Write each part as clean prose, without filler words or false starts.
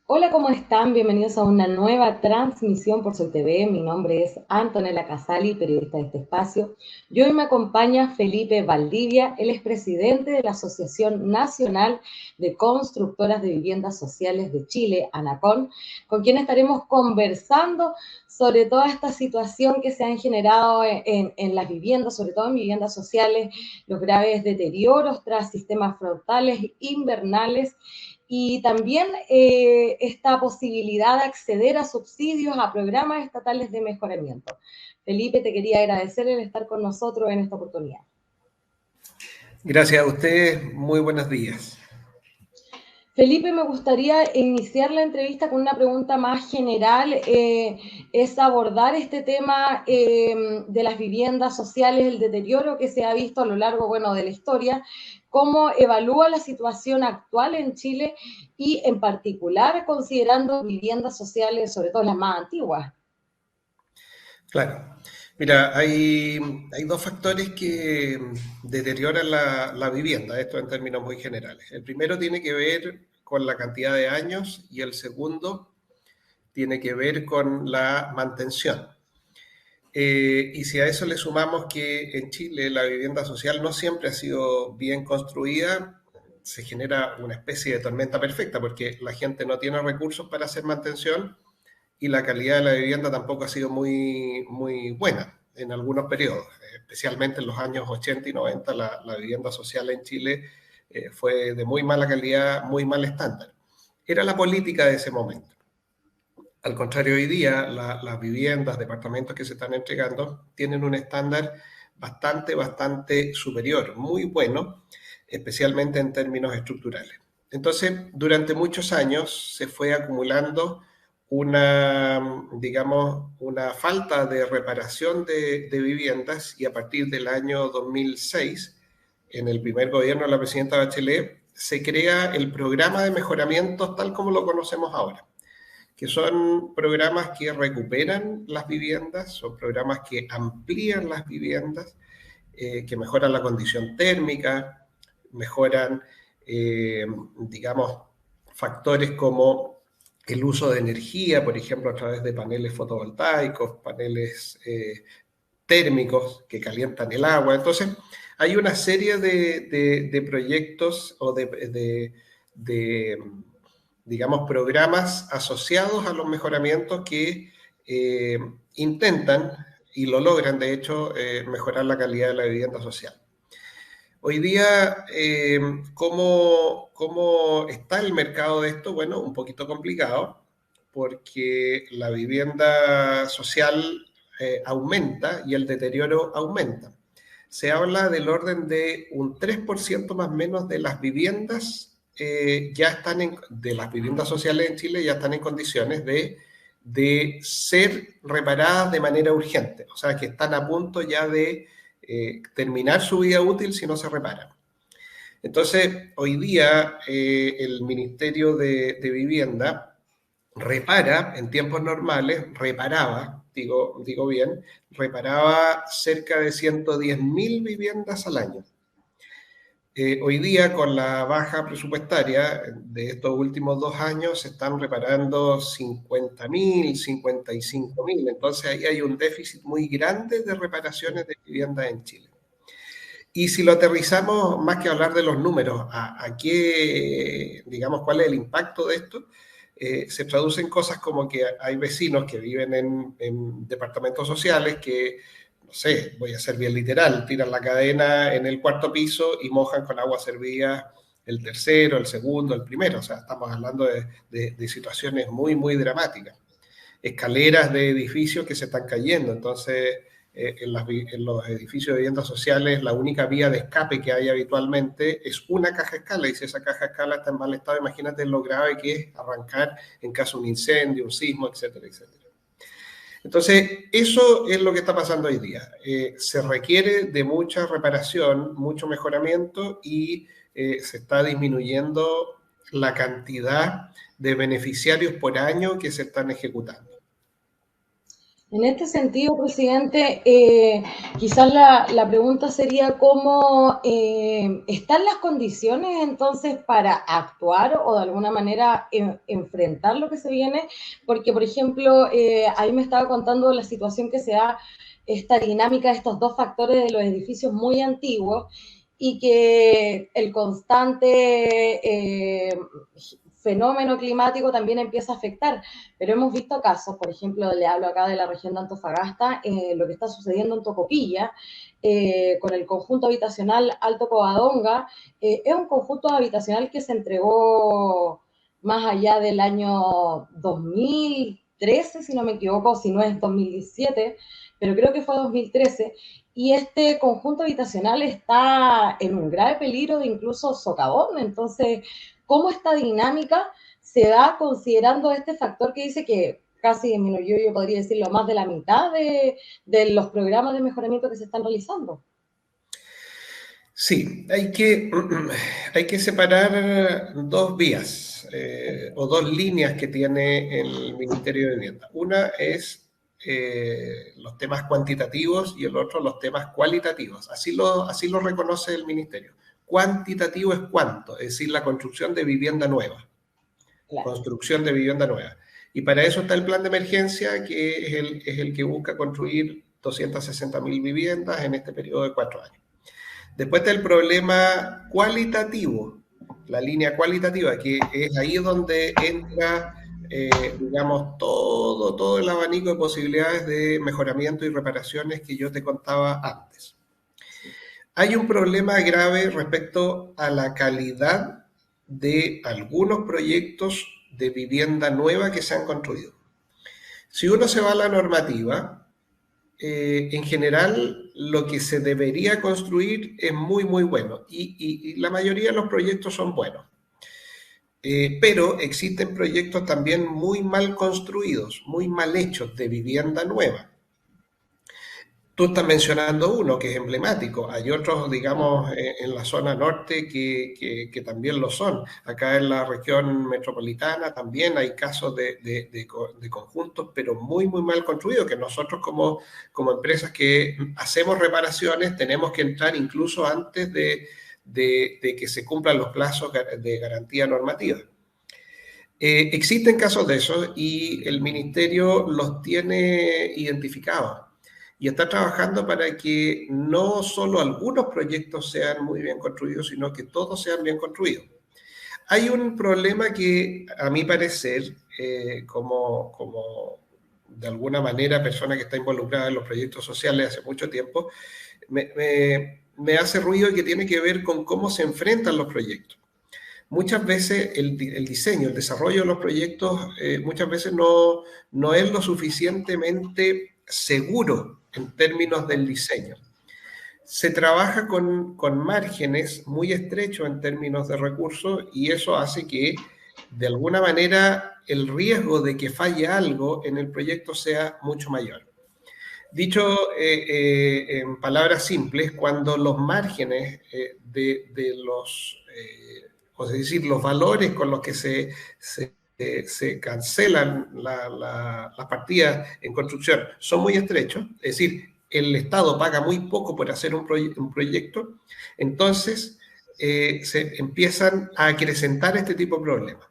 Hola, ¿cómo están? Bienvenidos a una nueva transmisión por Sol TV. Mi nombre es Antonella Casali, periodista de este espacio. Y hoy me acompaña Felipe Valdivia, él es presidente de la Asociación Nacional de Constructoras de Viviendas Sociales de Chile, ANACON, con quien estaremos conversando sobre toda esta situación que se han generado en las viviendas, sobre todo en viviendas sociales, los graves deterioros tras sistemas frontales invernales y también esta posibilidad de acceder a subsidios, a programas estatales de mejoramiento. Felipe, te quería agradecer el estar con nosotros en esta oportunidad. Gracias a ustedes, muy buenos días. Felipe, me gustaría iniciar la entrevista con una pregunta más general, es abordar este tema de las viviendas sociales, el deterioro que se ha visto a lo largo, bueno, de la historia, cómo evalúa la situación actual en Chile y en particular considerando viviendas sociales, sobre todo las más antiguas. Claro, mira, hay dos factores que deterioran la vivienda, esto en términos muy generales. El primero tiene que ver con la cantidad de años y el segundo tiene que ver con la mantención. Y si a eso le sumamos que en Chile la vivienda social no siempre ha sido bien construida, se genera una especie de tormenta perfecta porque la gente no tiene recursos para hacer mantención y la calidad de la vivienda tampoco ha sido muy buena en algunos periodos, especialmente en los años 80 y 90, la vivienda social en Chile fue de muy mala calidad, muy mal estándar. Era la política de ese momento. Al contrario, hoy día las viviendas, departamentos que se están entregando tienen un estándar bastante superior, muy bueno, especialmente en términos estructurales. Entonces, durante muchos años se fue acumulando una falta de reparación de viviendas y a partir del año 2006, en el primer gobierno de la presidenta Bachelet, se crea el programa de mejoramientos tal como lo conocemos ahora, que son programas que recuperan las viviendas, son programas que amplían las viviendas, que mejoran la condición térmica, mejoran, eh, digamos, factores como el uso de energía, por ejemplo, a través de paneles fotovoltaicos, paneles térmicos que calientan el agua. Entonces, hay una serie de proyectos o de, digamos, programas asociados a los mejoramientos que eh, intentan y lo logran, de hecho, mejorar la calidad de la vivienda social. Hoy día, ¿cómo está el mercado de esto? Bueno, un poquito complicado, porque la vivienda social aumenta y el deterioro aumenta. Se habla del orden de un 3% más o menos de las viviendas de las viviendas sociales en Chile ya están en condiciones de ser reparadas de manera urgente, o sea que están a punto ya de terminar su vida útil si no se reparan. Entonces, hoy día el Ministerio de Vivienda repara, en tiempos normales, digo bien, reparaba cerca de 110.000 viviendas al año. Hoy día, con la baja presupuestaria de estos últimos 2 años, se están reparando 50.000, 55.000. Entonces, ahí hay un déficit muy grande de reparaciones de viviendas en Chile. Y si lo aterrizamos, más que hablar de los números, a qué, digamos, cuál es el impacto de esto, se traduce en cosas como que hay vecinos que viven en departamentos sociales que, no sé, voy a ser bien literal, tiran la cadena en el cuarto piso y mojan con agua servida el tercero, el segundo, el primero. O sea, estamos hablando de situaciones muy dramáticas. Escaleras de edificios que se están cayendo. Entonces, en los edificios de viviendas sociales, la única vía de escape que hay habitualmente es una caja escala, y si esa caja escala está en mal estado, imagínate lo grave que es arrancar en caso de un incendio, un sismo, etcétera, etcétera. Entonces, eso es lo que está pasando hoy día. Se requiere de mucha reparación, mucho mejoramiento y se está disminuyendo la cantidad de beneficiarios por año que se están ejecutando. En este sentido, presidente, quizás la pregunta sería cómo están las condiciones entonces para actuar o de alguna manera enfrentar lo que se viene, porque por ejemplo, ahí me estaba contando la situación que se da, esta dinámica de estos dos factores de los edificios muy antiguos y que el constante fenómeno climático también empieza a afectar. Pero hemos visto casos, por ejemplo, le hablo acá de la región de Antofagasta, lo que está sucediendo en Tocopilla, con el conjunto habitacional Alto Covadonga, es un conjunto habitacional que se entregó más allá del año 2013, si no me equivoco, si no es 2017, pero creo que fue 2013, y este conjunto habitacional está en un grave peligro de incluso socavón. Entonces, ¿cómo esta dinámica se da considerando este factor que dice que casi disminuyó, yo podría decirlo, más de la mitad de los programas de mejoramiento que se están realizando? Sí, hay que separar dos vías o dos líneas que tiene el Ministerio de Vivienda. Una es los temas cuantitativos y el otro los temas cualitativos. Así lo reconoce el Ministerio. Cuantitativo es cuánto, es decir, la construcción de vivienda nueva. Claro. Construcción de vivienda nueva. Y para eso está el plan de emergencia, que es el que busca construir 260.000 viviendas en este periodo de 4 años. Después está el problema cualitativo, la línea cualitativa, que es ahí donde entra, digamos, todo el abanico de posibilidades de mejoramiento y reparaciones que yo te contaba antes. Hay un problema grave respecto a la calidad de algunos proyectos de vivienda nueva que se han construido. Si uno se va a la normativa, en general lo que se debería construir es muy bueno y la mayoría de los proyectos son buenos. Pero existen proyectos también muy mal construidos, muy mal hechos de vivienda nueva. Tú estás mencionando uno que es emblemático, hay otros, digamos, en la zona norte que también lo son. Acá en la región metropolitana también hay casos de conjuntos, pero muy mal construidos, que nosotros como empresas que hacemos reparaciones tenemos que entrar incluso antes de que se cumplan los plazos de garantía normativa. Existen casos de esos y el ministerio los tiene identificados y está trabajando para que no solo algunos proyectos sean muy bien construidos, sino que todos sean bien construidos. Hay un problema que, a mi parecer, como de alguna manera persona que está involucrada en los proyectos sociales hace mucho tiempo, me hace ruido y que tiene que ver con cómo se enfrentan los proyectos. Muchas veces el diseño, el desarrollo de los proyectos, muchas veces no es lo suficientemente seguro en términos del diseño. Se trabaja con márgenes muy estrechos en términos de recursos y eso hace que, de alguna manera, el riesgo de que falle algo en el proyecto sea mucho mayor. Dicho en palabras simples, cuando los márgenes de los, es decir, los valores con los que se cancelan las partidas en construcción son muy estrechos, es decir, el Estado paga muy poco por hacer un proyecto, entonces se empiezan a acrecentar este tipo de problemas.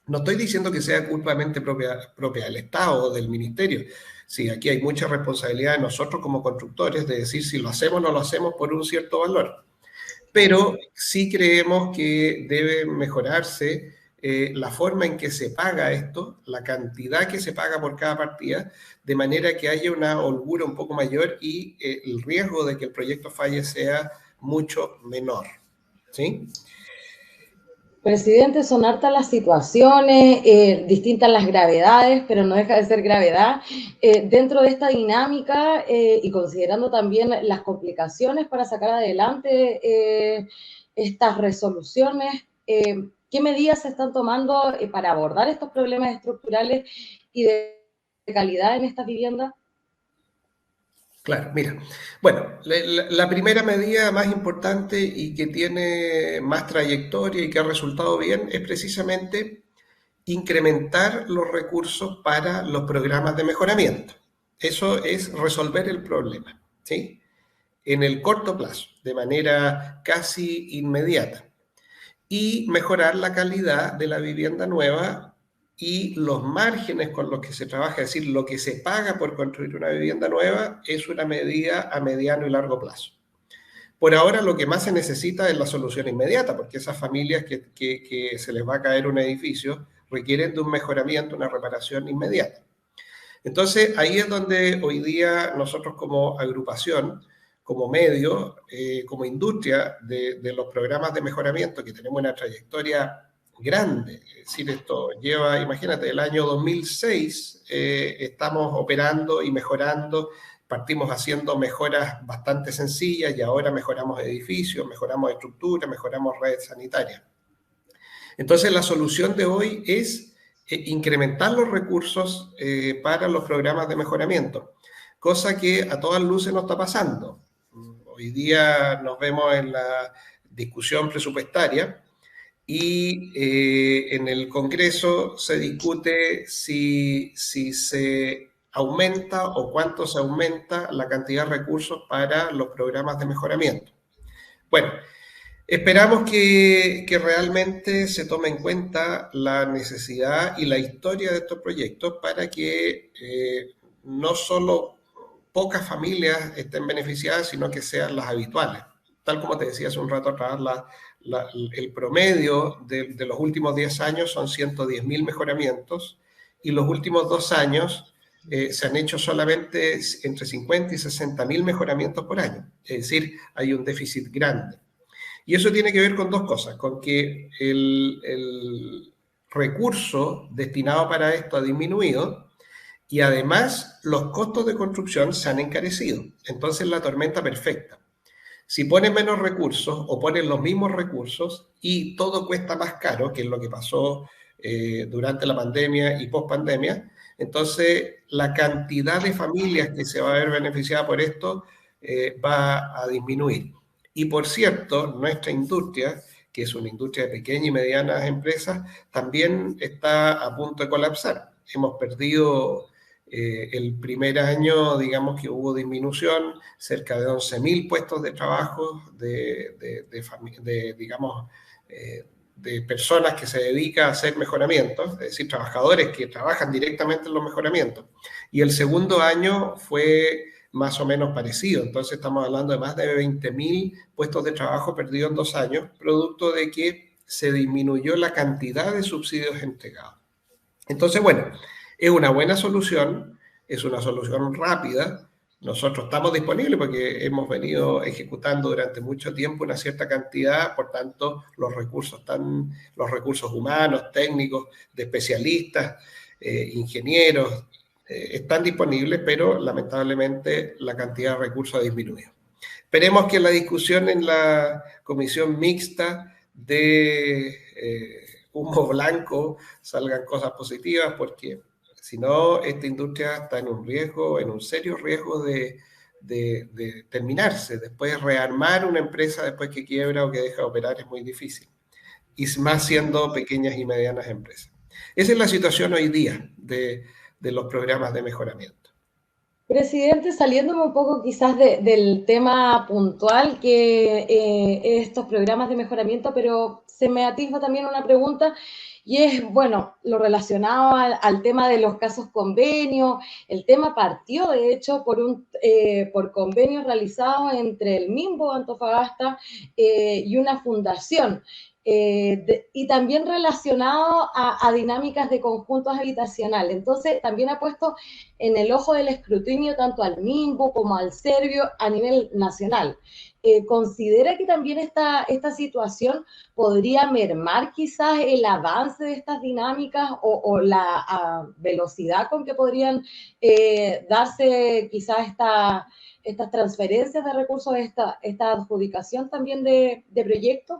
No estoy diciendo que sea culpamente propia del Estado o del Ministerio. Sí, aquí hay mucha responsabilidad de nosotros como constructores de decir si lo hacemos o no lo hacemos por un cierto valor. Pero sí creemos que debe mejorarse la forma en que se paga esto, la cantidad que se paga por cada partida, de manera que haya una holgura un poco mayor y el riesgo de que el proyecto falle sea mucho menor. ¿Sí? Presidente, son hartas las situaciones, distintas las gravedades, pero no deja de ser gravedad. Dentro de esta dinámica y considerando también las complicaciones para sacar adelante estas resoluciones, ¿qué medidas se están tomando para abordar estos problemas estructurales y de calidad en estas viviendas? Claro, mira, bueno, la primera medida más importante y que tiene más trayectoria y que ha resultado bien es precisamente incrementar los recursos para los programas de mejoramiento. Eso es resolver el problema, ¿sí? En el corto plazo, de manera casi inmediata. Y mejorar la calidad de la vivienda nueva y los márgenes con los que se trabaja, es decir, lo que se paga por construir una vivienda nueva es una medida a mediano y largo plazo. Por ahora lo que más se necesita es la solución inmediata, porque esas familias que se les va a caer un edificio requieren de un mejoramiento, una reparación inmediata. Entonces, ahí es donde hoy día nosotros como agrupación, como medio, como industria de los programas de mejoramiento, que tenemos una trayectoria grande, es decir, esto lleva, imagínate, el año 2006 estamos operando y mejorando, partimos haciendo mejoras bastante sencillas y ahora mejoramos edificios, mejoramos estructuras, mejoramos redes sanitarias. Entonces, la solución de hoy es incrementar los recursos para los programas de mejoramiento, cosa que a todas luces no está pasando. Hoy día nos vemos en la discusión presupuestaria y en el Congreso se discute si se aumenta o cuánto se aumenta la cantidad de recursos para los programas de mejoramiento. Bueno, esperamos que realmente se tome en cuenta la necesidad y la historia de estos proyectos para que no solo pocas familias estén beneficiadas, sino que sean las habituales. Tal como te decía hace un rato atrás, el promedio de los últimos 10 años son 110.000 mejoramientos y los últimos 2 años se han hecho solamente entre 50 y 60.000 mejoramientos por año. Es decir, hay un déficit grande. Y eso tiene que ver con dos cosas, con que el recurso destinado para esto ha disminuido y además los costos de construcción se han encarecido. Entonces la tormenta perfecta. Si pones menos recursos o pones los mismos recursos y todo cuesta más caro, que es lo que pasó durante la pandemia y post-pandemia, entonces la cantidad de familias que se va a ver beneficiada por esto va a disminuir. Y por cierto, nuestra industria, que es una industria de pequeñas y medianas empresas, también está a punto de colapsar. Hemos perdido el primer año, digamos que hubo disminución, cerca de 11.000 puestos de trabajo digamos, de personas que se dedican a hacer mejoramientos, es decir, trabajadores que trabajan directamente en los mejoramientos. Y el segundo año fue más o menos parecido. Entonces estamos hablando de más de 20.000 puestos de trabajo perdidos en 2 años, producto de que se disminuyó la cantidad de subsidios entregados. Entonces, bueno, es una buena solución, es una solución rápida. Nosotros estamos disponibles porque hemos venido ejecutando durante mucho tiempo una cierta cantidad, por tanto, los recursos humanos, técnicos, de especialistas, ingenieros, están disponibles, pero lamentablemente la cantidad de recursos ha disminuido. Esperemos que en la discusión en la comisión mixta de humo blanco salgan cosas positivas, porque si no, esta industria está en un riesgo, en un serio riesgo de terminarse. Después rearmar una empresa después que quiebra o que deja de operar es muy difícil, y más siendo pequeñas y medianas empresas. Esa es la situación hoy día de los programas de mejoramiento. Presidente, saliéndome un poco quizás del tema puntual que estos programas de mejoramiento, pero se me atisba también una pregunta y es, bueno, lo relacionado al tema de los casos convenios. El tema partió, de hecho, por convenios realizados entre el MIMBO Antofagasta y una fundación. Y también relacionado a dinámicas de conjuntos habitacionales. Entonces, también ha puesto en el ojo del escrutinio tanto al MIMBO como al Servio a nivel nacional. ¿Considera que también esta situación podría mermar quizás el avance de estas dinámicas o la velocidad con que podrían darse quizás estas transferencias de recursos, esta adjudicación también de proyectos?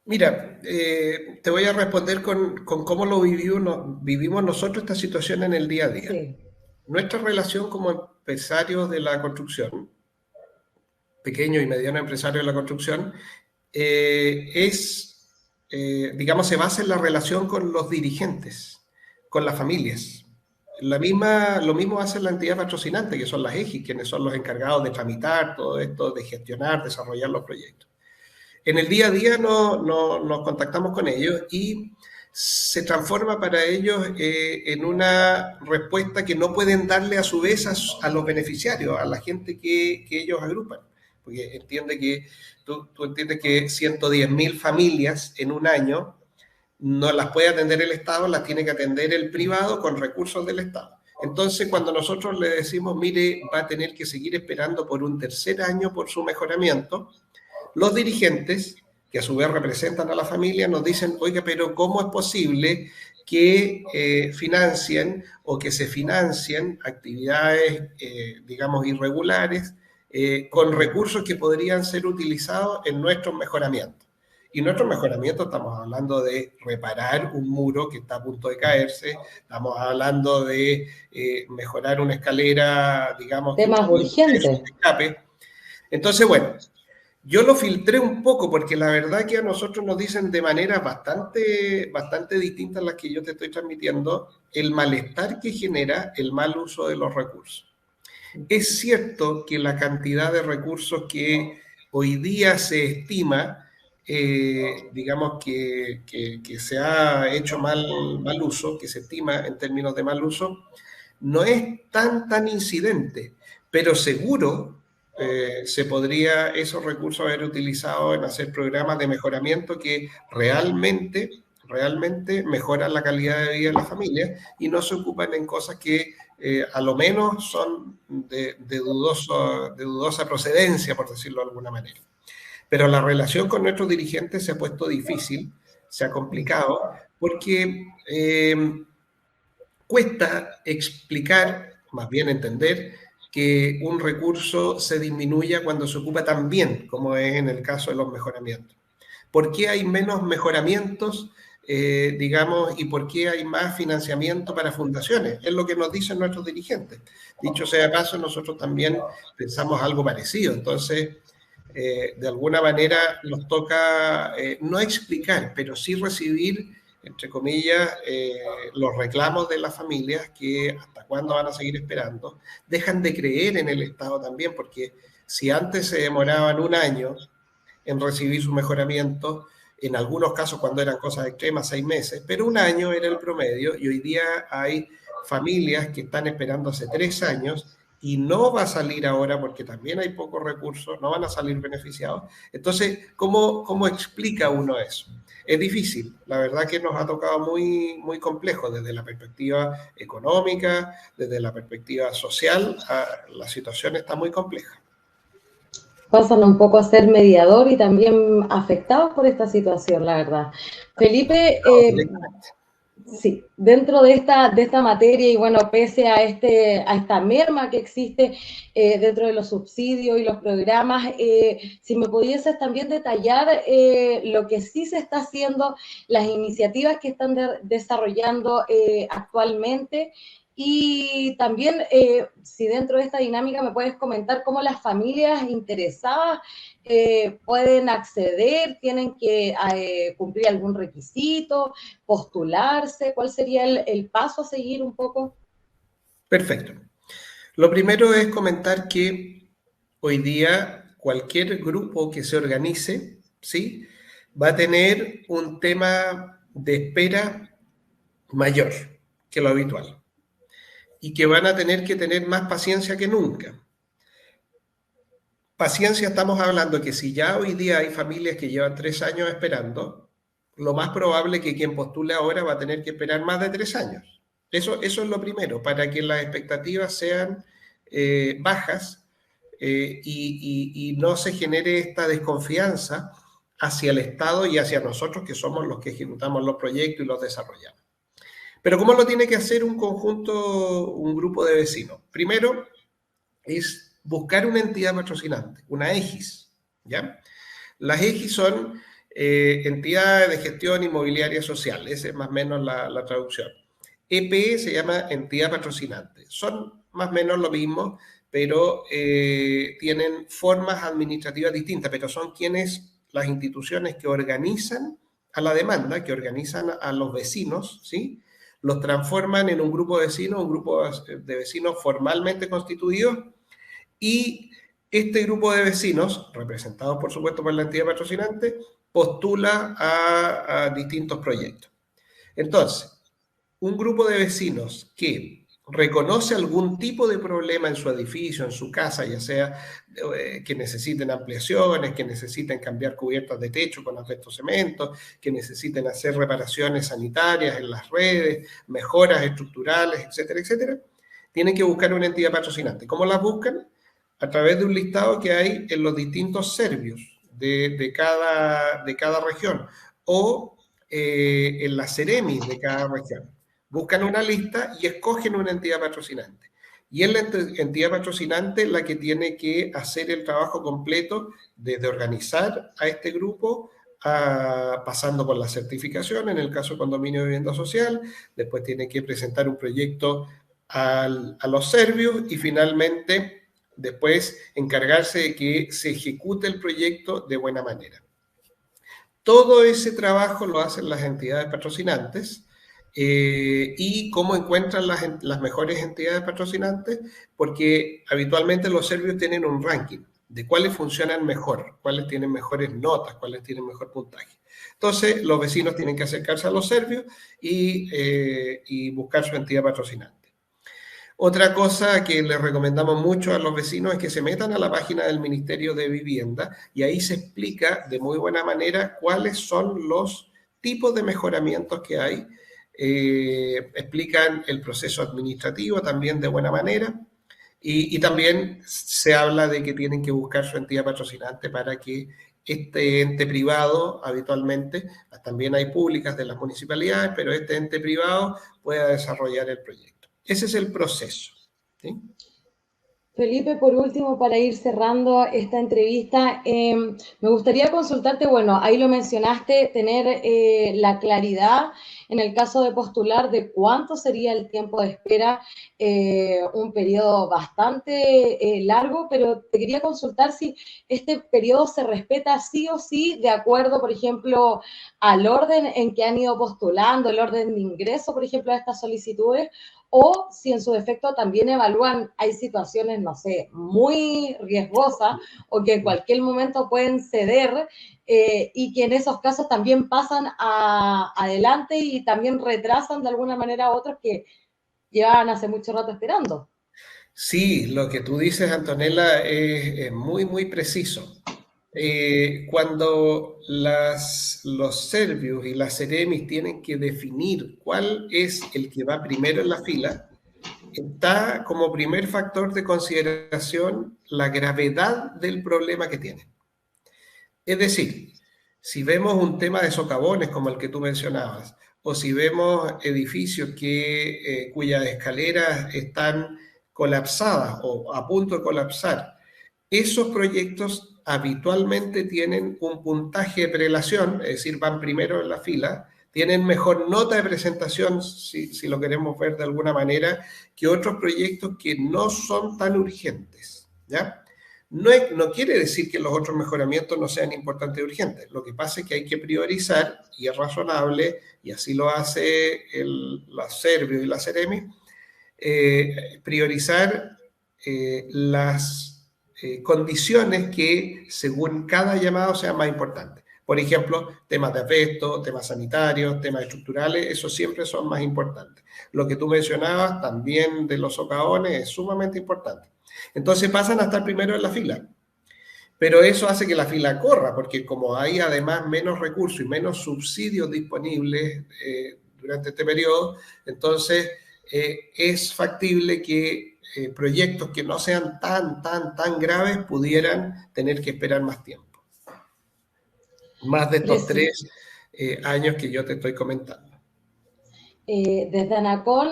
Mira, te voy a responder con cómo lo vivimos nosotros esta situación en el día a día. Sí. Nuestra relación como empresarios de la construcción, pequeños y medianos empresarios de la construcción, digamos, se basa en la relación con los dirigentes, con las familias. Lo mismo hace la entidad patrocinante, que son las EGI, quienes son los encargados de tramitar todo esto, de gestionar, desarrollar los proyectos. En el día a día nos contactamos con ellos y se transforma para ellos en una respuesta que no pueden darle a su vez a los beneficiarios, a la gente que ellos agrupan. Porque tú entiendes que 110.000 familias en un año no las puede atender el Estado, las tiene que atender el privado con recursos del Estado. Entonces, cuando nosotros le decimos, mire, va a tener que seguir esperando por un tercer año por su mejoramiento, los dirigentes, que a su vez representan a la familia, nos dicen, oiga, pero ¿cómo es posible que financien o que se financien actividades, digamos, irregulares con recursos que podrían ser utilizados en nuestros mejoramientos? Y nuestros mejoramientos estamos hablando de reparar un muro que está a punto de caerse, estamos hablando de mejorar una escalera, digamos, Temas urgentes. Entonces, bueno, yo lo filtré un poco porque la verdad que a nosotros nos dicen de manera bastante distinta a las que yo te estoy transmitiendo el malestar que genera el mal uso de los recursos. Es cierto que la cantidad de recursos que hoy día se estima, digamos que se ha hecho mal uso, que se estima en términos de mal uso, no es tan incidente, pero seguro se podría esos recursos haber utilizado en hacer programas de mejoramiento que realmente mejoran la calidad de vida de las familias y no se ocupan en cosas que a lo menos son de dudosa procedencia, por decirlo de alguna manera. Pero la relación con nuestros dirigentes se ha puesto difícil, se ha complicado, porque cuesta explicar, más bien entender, que un recurso se disminuya cuando se ocupa tan bien, como es en el caso de los mejoramientos. ¿Por qué hay menos mejoramientos, digamos, y por qué hay más financiamiento para fundaciones? Es lo que nos dicen nuestros dirigentes. Dicho sea de paso, nosotros también pensamos algo parecido. Entonces, de alguna manera nos toca no explicar, pero sí recibir, entre comillas, los reclamos de las familias que hasta cuándo van a seguir esperando. Dejan de creer en el Estado también, porque si antes se demoraban un año en recibir su mejoramiento, en algunos casos cuando eran cosas extremas 6 meses, pero un año era el promedio y hoy día hay familias que están esperando hace 3 años y no va a salir ahora porque también hay pocos recursos, no van a salir beneficiados. Entonces, ¿cómo explica uno eso? Es difícil, la verdad que nos ha tocado muy complejo desde la perspectiva económica, desde la perspectiva social, la situación está muy compleja. Pasan un poco a ser mediador y también afectados por esta situación, la verdad. Felipe, sí, dentro de esta materia y bueno, pese a esta merma que existe dentro de los subsidios y los programas, si me pudieses también detallar lo que sí se está haciendo, las iniciativas que están desarrollando actualmente. Y también, si dentro de esta dinámica me puedes comentar cómo las familias interesadas pueden acceder, tienen que cumplir algún requisito, postularse, ¿cuál sería el paso a seguir un poco? Perfecto. Lo primero es comentar que hoy día cualquier grupo que se organice, ¿sí?, va a tener un tema de espera mayor que lo habitual y que van a tener que tener más paciencia que nunca. Paciencia, estamos hablando que si ya hoy día hay familias que llevan 3 años esperando, lo más probable es que quien postule ahora va a tener que esperar más de 3 años. Eso es lo primero, para que las expectativas sean bajas y no se genere esta desconfianza hacia el Estado y hacia nosotros, que somos los que ejecutamos los proyectos y los desarrollamos. Pero ¿cómo lo tiene que hacer un grupo de vecinos? Primero es buscar una entidad patrocinante, una EGIS, ¿ya? Las EGIS son entidades de gestión inmobiliaria social, esa es más o menos la traducción. EP se llama entidad patrocinante. Son más o menos lo mismo, pero tienen formas administrativas distintas, pero son las instituciones que organizan a la demanda, que organizan a los vecinos, ¿sí?, los transforman en un grupo de vecinos, un grupo de vecinos formalmente constituidos, y este grupo de vecinos, representados por supuesto por la entidad patrocinante, postula a distintos proyectos. Entonces, un grupo de vecinos que reconoce algún tipo de problema en su edificio, en su casa, ya sea que necesiten ampliaciones, que necesiten cambiar cubiertas de techo con asbesto cemento, que necesiten hacer reparaciones sanitarias en las redes, mejoras estructurales, etcétera, etcétera, tienen que buscar una entidad patrocinante. ¿Cómo las buscan? A través de un listado que hay en los distintos servicios de cada región o en las Ceremis de cada región. Buscan una lista y escogen una entidad patrocinante. Y es la entidad patrocinante la que tiene que hacer el trabajo completo desde organizar a este grupo, pasando por la certificación, en el caso de condominio de vivienda social, después tiene que presentar un proyecto a los servicios y finalmente después encargarse de que se ejecute el proyecto de buena manera. Todo ese trabajo lo hacen las entidades patrocinantes. ¿Y cómo encuentran las mejores entidades patrocinantes? Porque habitualmente los servicios tienen un ranking de cuáles funcionan mejor, cuáles tienen mejores notas, cuáles tienen mejor puntaje. Entonces, los vecinos tienen que acercarse a los servicios y buscar su entidad patrocinante. Otra cosa que les recomendamos mucho a los vecinos es que se metan a la página del Ministerio de Vivienda y ahí se explica de muy buena manera cuáles son los tipos de mejoramientos que hay. Explican el proceso administrativo también de buena manera y también se habla de que tienen que buscar su entidad patrocinante para que este ente privado, habitualmente, también hay públicas de las municipalidades, pero este ente privado pueda desarrollar el proyecto. Ese es el proceso. ¿Sí? Felipe, por último, para ir cerrando esta entrevista, me gustaría consultarte, bueno, ahí lo mencionaste, tener la claridad en el caso de postular de cuánto sería el tiempo de espera, un periodo bastante largo, pero te quería consultar si este periodo se respeta sí o sí de acuerdo, por ejemplo, al orden en que han ido postulando, el orden de ingreso, por ejemplo, a estas solicitudes, o si en su defecto también evalúan, hay situaciones, no sé, muy riesgosas o que en cualquier momento pueden ceder y que en esos casos también pasan adelante y también retrasan de alguna manera a otros que llevaban hace mucho rato esperando. Sí, lo que tú dices, Antonella, es muy, muy preciso. Cuando los servicios y las Ceremis tienen que definir cuál es el que va primero en la fila, está como primer factor de consideración la gravedad del problema que tienen. Es decir, si vemos un tema de socavones como el que tú mencionabas, o si vemos edificios cuyas escaleras están colapsadas o a punto de colapsar, esos proyectos habitualmente tienen un puntaje de prelación, es decir, van primero en la fila, tienen mejor nota de presentación, si lo queremos ver de alguna manera, que otros proyectos que no son tan urgentes, ¿ya? No quiere decir que los otros mejoramientos no sean importantes y urgentes. Lo que pasa es que hay que priorizar, y es razonable, y así lo hace la Servio y la Ceremi, priorizar las condiciones que según cada llamado sean más importantes. Por ejemplo, temas de asbesto, temas sanitarios, temas estructurales, esos siempre son más importantes. Lo que tú mencionabas también de los socavones es sumamente importante. Entonces pasan a estar primero en la fila. Pero eso hace que la fila corra, porque como hay además menos recursos y menos subsidios disponibles durante este periodo, entonces es factible que proyectos que no sean tan graves pudieran tener que esperar más tiempo. Más de estos 3 años que yo te estoy comentando. Desde Anacol,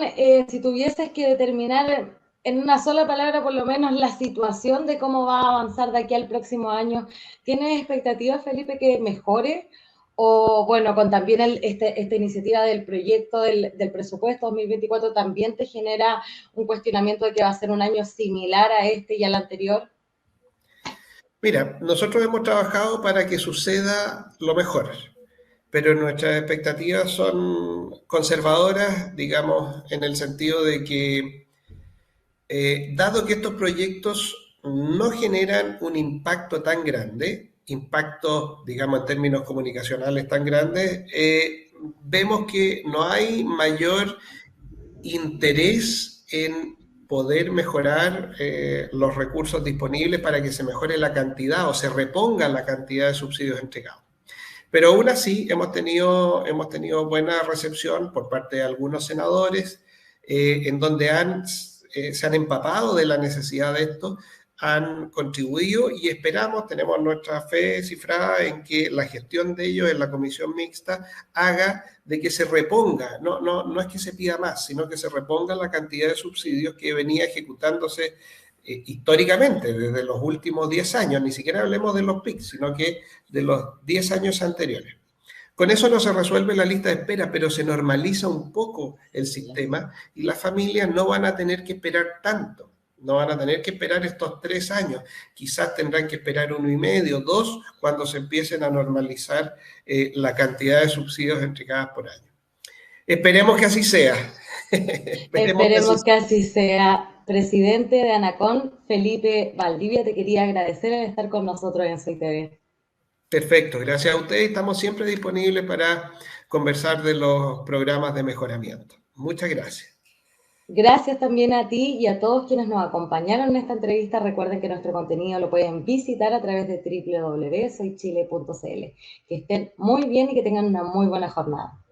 si tuvieses que determinar en una sola palabra por lo menos la situación de cómo va a avanzar de aquí al próximo año, ¿tienes expectativas, Felipe, que mejore? O bueno, con también esta iniciativa del proyecto del presupuesto 2024 también te genera un cuestionamiento de que va a ser un año similar a este y al anterior. Mira, nosotros hemos trabajado para que suceda lo mejor. pero nuestras expectativas son conservadoras, digamos, en el sentido de que, dado que estos proyectos no generan un impacto tan grande, impacto, digamos, en términos comunicacionales tan grandes, vemos que no hay mayor interés en poder mejorar los recursos disponibles para que se mejore la cantidad o se reponga la cantidad de subsidios entregados. Pero aún así hemos tenido buena recepción por parte de algunos senadores, en donde se han empapado de la necesidad de esto, han contribuido y esperamos, tenemos nuestra fe cifrada en que la gestión de ellos en la comisión mixta haga de que se reponga, no es que se pida más, sino que se reponga la cantidad de subsidios que venía ejecutándose históricamente desde los últimos 10 años, ni siquiera hablemos de los PIC, sino que de los 10 años anteriores. Con eso no se resuelve la lista de espera, pero se normaliza un poco el sistema y las familias no van a tener que esperar tanto, no van a tener que esperar estos 3 años, quizás tendrán que esperar 1,5, 2, cuando se empiecen a normalizar la cantidad de subsidios entregadas por año. Esperemos que así sea. Esperemos que así sea. Presidente de ANACON, Felipe Valdivia, te quería agradecer el estar con nosotros en Soy TV. Perfecto, gracias a ustedes. Estamos siempre disponibles para conversar de los programas de mejoramiento. Muchas gracias. Gracias también a ti y a todos quienes nos acompañaron en esta entrevista. Recuerden que nuestro contenido lo pueden visitar a través de www.soychile.cl. Que estén muy bien y que tengan una muy buena jornada.